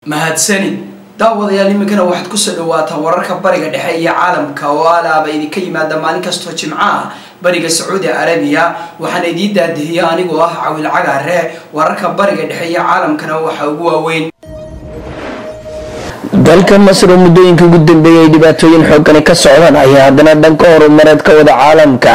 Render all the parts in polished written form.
mahadsanid daawadayaal iminkana waxaad ku soo dhawaataan wararka bariga dhexe iyo caalamka oo alaaba idinka yimaada maalin kastoo jimco ah bariga Sacuudi Arabiya waxaan idin daadihiyaa anigoo ah Cawil Cagaare wararka bariga dhexe iyo caalamkana waxa ugu waaweyn dalka Masar muddooyinkii ugu dambeeyay dhibaatooyin xooggan ka socdaan ayaa haddana dhanka horumareed ka wada caalamka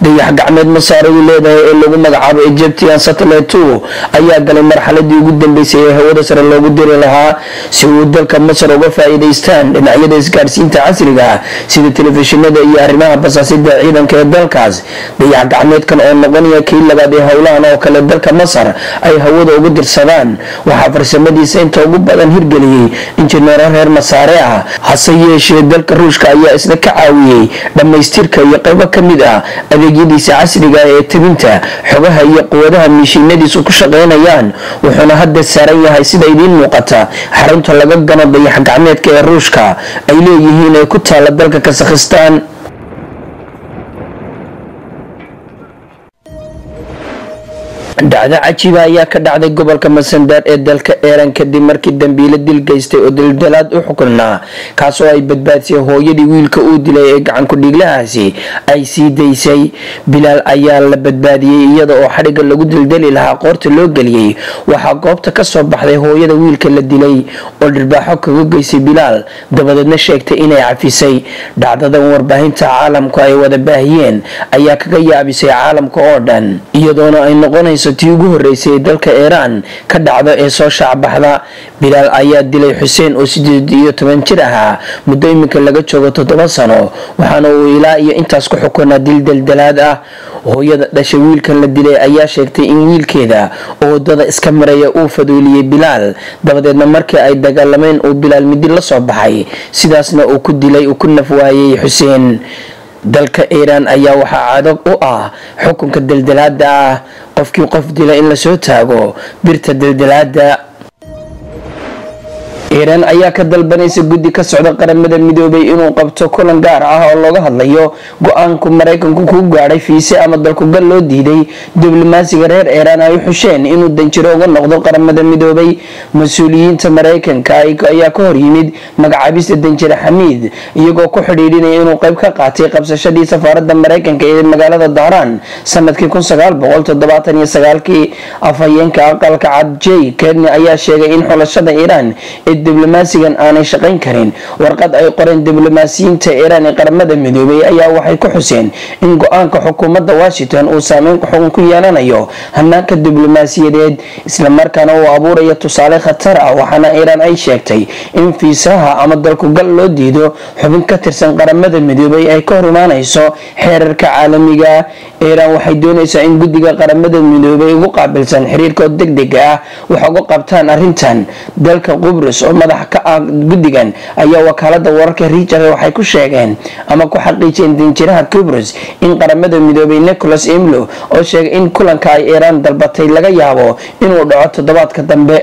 dayax gacmeed Masar uu leedahay ee lagu magacaabo Egyptian Satellite 2 ayaa galay marxaladii ugu dambeysay ee hawada sare loogu diri lahaa si uu dalka Masar uga faa'iideystaan dhinacyada isgaarsiinta casriga sida telefishinada iyo arrimaha basaasida ciidanka ee dalkaas dayax gacmeedkan oo noqonaya kii labaad ee hawlahan oo kale dalka Masar ay hawada ugu dirsadaan waxa farsamadiisa inta ugu badan hirgeliyay injineer reer Masaare ah hase yeeshee dalka Ruushka ayaa isna ka caawiyay dhamaystirka iyo qaybo kamid ah adeegyadiisa casriga ah ee tabinta xogaha iyo quwadaha mishiinadiisu ku shaqeynayaan wuxuuna hadda saaran yahay sida idin muuqata xarunta laga gano dayax gacmeedka ee Ruushka ay leeyihiin ee ku taala dalka Kazakhstan dacda cajiba ayaa ka dhacday gobolka Masandar ee dalka Iran kadib markii dambiile dil geystay oo daldalaad u xukunaa kaas oo ay badbaadisay hooyadii wiilka uu dilay ee gacan ku dhiglahaasi ay sii daysay Bilal ayaa la badbaadiyay iyada oo xariga lagu daldali lahaa qoorta loo galiyay waxa goobta ka soo baxday hooyada wiilka la dilay oo dhirbaaxo kaga geysay Bilal dabadeedna sheegtay inay cafisay dhacdadan warbaahinta caalamku ay wada baahiyeen ayaa kaga yaabisay caalamka oo dhan iyadoona ay noqonayso tii ugu horeysay dalka Iran ka dhacdo ee soo shacbaxda Bilal ayaa dilay Hussein oo 18 jir ah muddo iminka laga joogo 7 sano waxaana uu ilaa iyo intaas ku xukunaa dil daldalaad ah hooyada dhashay wiilkan la dilay ayaa sheegtay in wiilkeeda oo wadada iska maraya uu faduuliyay Bilal dabadeedna markii ay dagaalameen uu Bilal midi la soo baxay sidaasna uu ku dilay uu ku nafwaayay Hussein dalka Iran ayaa waxa caado u ah xukunka daldalaada qofkii qof dila in la soo taago birta daldalaada Iran ayaa ka dalbanaysa guddi ka socda qaramada midoobay inuu qabto kulan gaar ah oo looga hadlayo go'aanka Mareykanku ku gaaray fiise ama dalku gal loo diiday diblomaasiga reer Iran ay xusheen inuu danjiro uga noqdo qaramada midoobay mas'uuliyiinta Mareykanka ayaa ka hor yimid magacaabista danjire Xamiid iyagoo ku xidhiidhinaya inuu qayb ka qaatay qabsashadii safaaradda Mareykanka ee magaalada Dhahran sanadkii 1979kii afhayeenka aqalka cad Jay Carney ayaa sheegay in xulashada Iran diblomaasigan aanay shaqayn karin warqad ay qoreen diblomaasiyiinta Iran ee qaramada midoobay ayaa waxay ku xuseen in go'aanka xukuumadda Washington uu saameyn ku yeelanayo hanaanka diblomaasiyadeed isla markaana uu abuurayo tusaale khatar ah waxaana Iran ay sheegtay in fiisaha ama dalku gal loo diido xubin ka tirsan qaramada midoobay ay ka hor imaanayso xeerarka caalamiga Iran waxay doonaysaa in guddiga qaramada midoobay ugu qaabilsan xiriirka degdega ah waxa uga qabtaan arrintan dalka Qubrus oo madax ka ah guddigan ayaa wakaalada wararka Reuters waxay ku sheegeen ama ku xaqiijiyeen danjiraha Qubrus in qaramada midoobay Nicholas Imlo oo sheegay in kulanka ay Iran dalbatay laga yaabo inuu dhaco toddobaadka dambe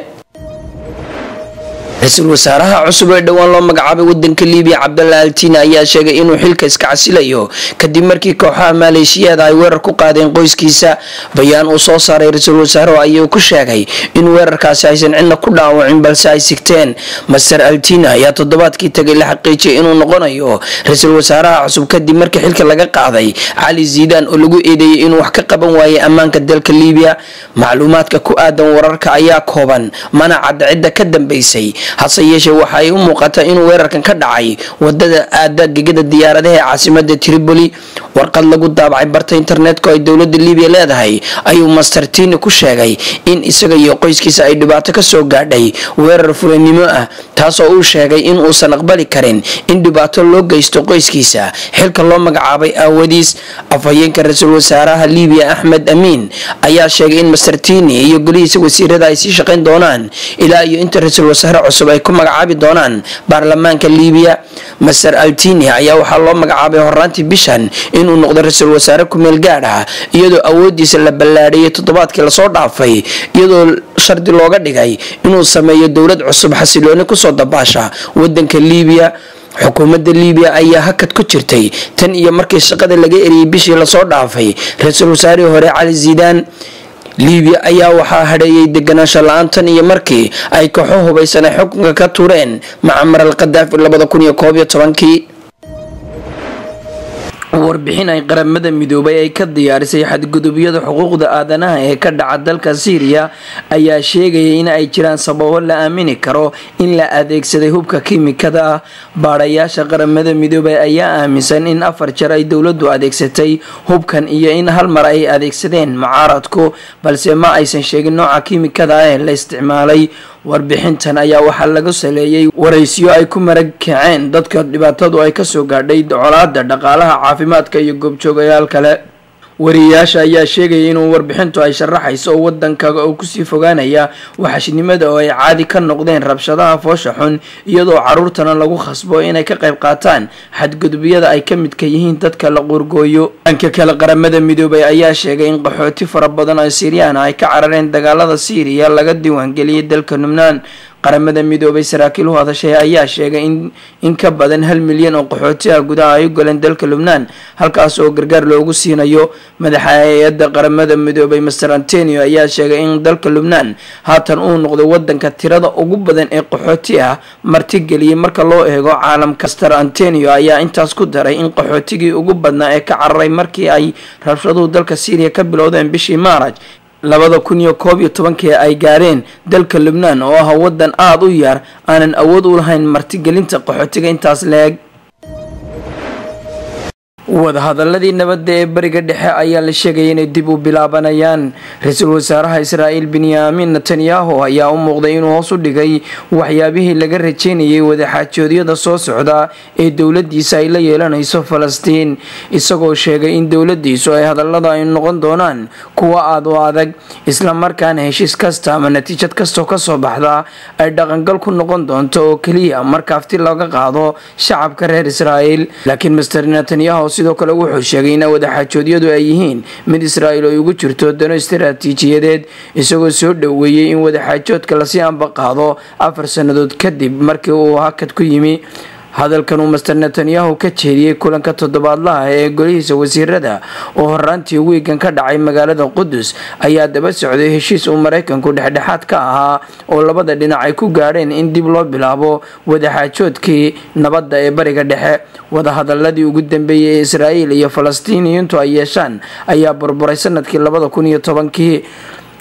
رئيسul wasaaraha cusub ee dhawaan loo magacaabay wadanka Liibiya Abdallah Al-Tiin ayaa sheegay inuu xilka iska casilayo kadib markii kooxaha Maleeshiyada ay weerar ku qaadeen qoyskiisa bayaan uu soo saaray ra'iisul wasaaruhu ayuu ku sheegay in weerarkaasi aysan cidna ku dhaawacin balse ay sigteen Masar Al-Tiin ayaa toddobaadkii tagay la xaqiijiyay inuu noqonayo ra'iisul wasaaraha cusub kadib markii xilka laga qaaday Ali Zidane oo lagu eedeeyay inuu wax ka qaban waayay ammaanka dalka Liibiya macluumaadka ku aadan wararka ayaa kooban mana cad cidda ka dambeysay hase yeeshee waxa ay u muuqataa inuu weerarkan ka dhacay wadada aada gegada diyaaradaha ee caasimadda Tripoli warqad lagu daabacay barta internetka ay dawladda Liibiya leedahay ayuu Master Tini ku sheegay in isaga iyo qoyskiisa ay dhibaato ka soo gaadhay weerar fulinimo ah taas oo uu sheegay in uusan aqbali karin in dhibaato loo geysto qoyskiisa xilka loo magacaabay aawadiis afhayeenka ra'iisul wasaaraha Liibiya Ahmed Amin ayaa sheegay in Master Tini iyo golihiisa wasiirada ay sii shaqayn doonaan ilaa iyo inta ra'iisul wasaare cusub ay ku magacaabi doonaan baarlamaanka Liibiya Masar Al-Tini ayaa waxa loo magacaabay horaantii bishan inuu noqdo ra'iisul wasaare ku meel gaar ah iyadoo awoodiisa la ballaadhiyay toddobaadkii la soo dhaafay iyadoo shardi looga dhigay inuu sameeyo dawlad cusub xasilooni ku soo dabaasha wadanka Liibiya xukuumadda Liibiya ayaa hakad ku jirtay tan iyo markii shaqada laga eriyay bishii la soo dhaafay ra'iisul wasaare hore Ali Zidane liibiya ayaa waxaa hadheeyay deganaansho la-aantan iyo markii ay kooxo hubaysan ay xukunka ka tuureen mucamar al khadaafi 2011. warbixin ay qaramada midoobay ay ka diyaarisay xadgudubyada xuquuqda aadanaha ee ka dhaca dalka Syria ayaa sheegaya in ay jiraan sababo la aamini karo in la adeegsaday hubka kiimikada ah. baarayaasha qaramada midoobay ayaa aaminsan in 4 jeer ay dowladdu adeegsatay hubkan iyo in hal mar ay adeegsadeen mucaaradku, balse ma aysan sheegin nooca kiimikada ah ee la isticmaalay. warbixintan ayaa waxaa laga saleeyay waraysiyo ay ku marag kaceen dadka dhibaatadu ay ka soo gaadhay colaadda dhaqaalaha, caafimaadka iyo goobjoogayaal kale. wariyaasha ayaa sheegaya inuu warbixintu ay sharaxayso wadanka oo kusii fogaanaya waxashnimada oo ay caadi ka noqdeen rabshadaha foosha xun, iyadoo caruurtana lagu khasbo inay ka qayb qaataan xadgudubyada ay ka midka yihiin dadka la qurgooyo. dhanka kale qaramada midoobay ayaa sheegay in qaxooti fara badan oo Syrian ay ka carareen dagaalada Syria laga diiwaangeliyay dalka Lubnaan. qaramada midoobay saraakiil u hadashay ayaa sheegay in ka badan 1 milyan oo qaxooti ah gudaha ay u galeen dalka Lubnaan, halkaas oo gargaar loogu siinayo. madaxa hay'adda qaramada midoobay Mr. Antonio ayaa sheegay in dalka Lubnaan haatan uu noqday wadanka tirada ugu badan ee qaxooti ah martigeliyay marka loo eego caalamka. Mr. Antonio ayaa intaas ku daray in qaxootigii ugu badnaa ee ka cararay markii ay rabshaduhu dalka Syria ka bilowdeen bishii Maarch 2011 ay gaareen dalka Lubnaan oo ah wadan aad u yar aanan awood u lahayn martigelinta qaxootiga intaas leeg. wadahadaladii nabadda ee bariga dhexe ayaa la sheegay inay dib u bilaabanayaan. ra-iisul wasaaraha Israa'iil Benjamin Netanyahu ayaa u muuqday inuu hoos u dhigay waxyaabihii laga rajeynayay wadaxaajoodyada soo socda ee dowladiisa ay la yeelanayso Falastiin, isagoo sheegay in dowladiisu ay hadallada ay noqon doonaan kuwa aad u adag, isla markaana heshiis kasta ama natiijad kastoo ka soo baxda ay dhaqangal ku noqon doonto oo kaliya marka afti laga qaado shacabka reer Israa'iil. laakiin Mr. Netanyahu sidoo kale wuxuu sheegay in wadaxaajoodyadu ay yihiin mid Israa'iil ay ugu jirto dano istiraatiijiyadeed, isagoo soo dhaweeyay in wadaxaajoodka la sii anba qaado 4 sanadood kadib markii uu hakad ku yimi. hadalkan uu Mr. Netanyahu ka jeediyay kulanka toddobaadlaha ee golihiisa wasiirada oo horaantii wiigan ka dhacay magaalada Qudus ayaa daba socday heshiis uu Mareykanku dhexdhexaad ka ahaa oo labada dhinac ay ku gaadheen in dib loo bilaabo wadaxaajoodkii nabadda ee bariga dhexe. wadahadaladii ugu dambeeyay ee Israa'iil iyo Falastiiniyiintu ay yeeshaan ayaa burburay sanadkii 2010.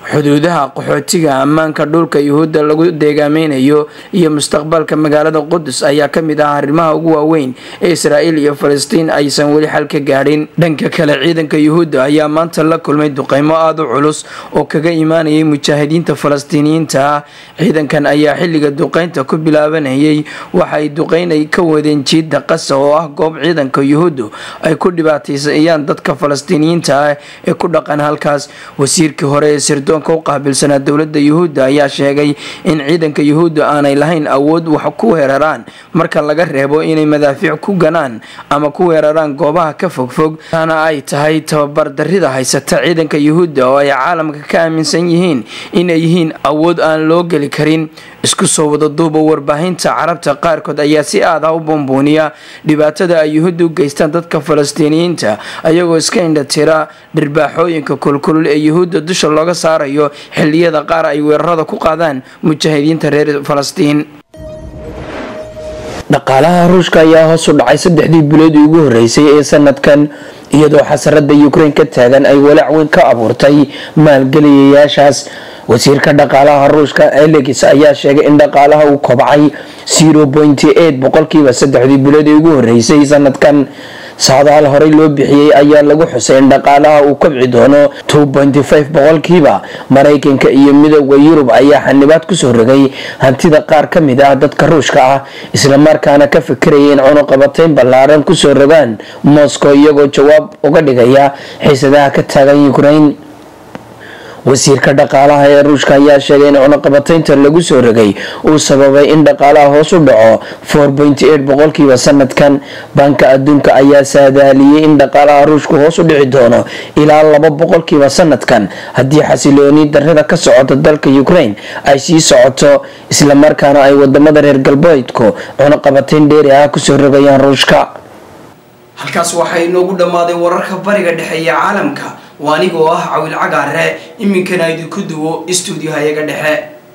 xuduudaha qaxootiga, ammaanka dhulka Yuhuudda lagu deegaameynayo iyo mustaqbalka magaalada Qudus ayaa ka mid ah arrimaha ugu waaweyn ee Israa'iil iyo Falastiin aysan weli xal ka gaadhin. dhanka kale ciidanka Yuhuudda ayaa maanta la kulmay duqeymo aad u culus oo kaga imaanayay mujaahidiinta Falastiiniyiinta ah. ciidankan ayaa xilliga duqeynta ku bilaabanayay waxa ay duqeynay ka wadeen jiidda Qasa oo ah goob ciidanka Yuhuuddu ay ku dhibaataysayaan dadka Falastiiniyiinta ah ee ku dhaqan halkaas. wasiirkii hore ee ka qaabilsanaa dowladda Yuhuudda ayaa sheegay in ciidanka Yuhuudda aanay lahayn awood wax ku weeraraan marka laga reebo inay madaafiic ku ganaan ama ku weeraraan goobaha ka fogfog, taana ay tahay tababar darrida haysata ciidanka Yuhuudda oo ay caalamka ka aaminsan yihiin inay yihiin awood aan loo geli karin. isku soo wada duuba warbaahinta carabta qaarkood ayaa si aad ah u bombooniya dhibaatada ay Yuhuuddu geystaan dadka Falastiiniyiinta, ayagoo iska indhatira dhirbaaxooyinka kulkulul ee Yuhuudda dusha looga saarayo xilliyada qaar ay weerarada ku qaadaan mujaahidiinta reer Falastiin. dhaqaalaha Ruushka ayaa hoos u dhacay 3 bilood ugu horeysay ee sanadkan, iyadoo xasarada Ukraine ka taagan ay walaac weyn ka abuurtay maalgeliyayaashaas. wasiirka dhaqaalaha Ruushka Alex ayaa sheegay in dhaqaalaha uu kobcay 0.8% 3 bilood ugu horeysay sanadkan. saadaal horey loo bixiyay ayaa lagu xusay in dhaqaalaha uu kobci doono 2.5%. Mareykanka iyo midowga Yurub ayaa xanibaad ku soo rogay hantida qaar ka mid ah dadka Ruushka ah, isla markaana ka fikiraya in cunaqabatayn ballaaran ku soo rogaan Moscow iyagoo jawaab uga dhigaya xiisadaha ka taagan Ukraine. wasiirka dhaqaalaha ee Ruushka ayaa sheegay in cunaqabataynta lagu soo rogay uu sababay in dhaqaalaha hoos u dhaco 4.8% sanadkan. Banka Adduunka ayaa saadaaliyay in dhaqaalaha Ruushku hoos u dhici doono ilaa 2% sanadkan haddii xasilooni darrada ka socota dalka Ukraine ay sii socoto, isla markaana ay wadamada reer galbeedku cunaqabatayn dheeri ah ku soo rogayaan Ruushka. halkaas waxay noogu dhamaaday wararka bariga dhexe ee caalamka. waa anigoo ah Cawil Cagaare iminkana idinku duwo studio hayaga dhexe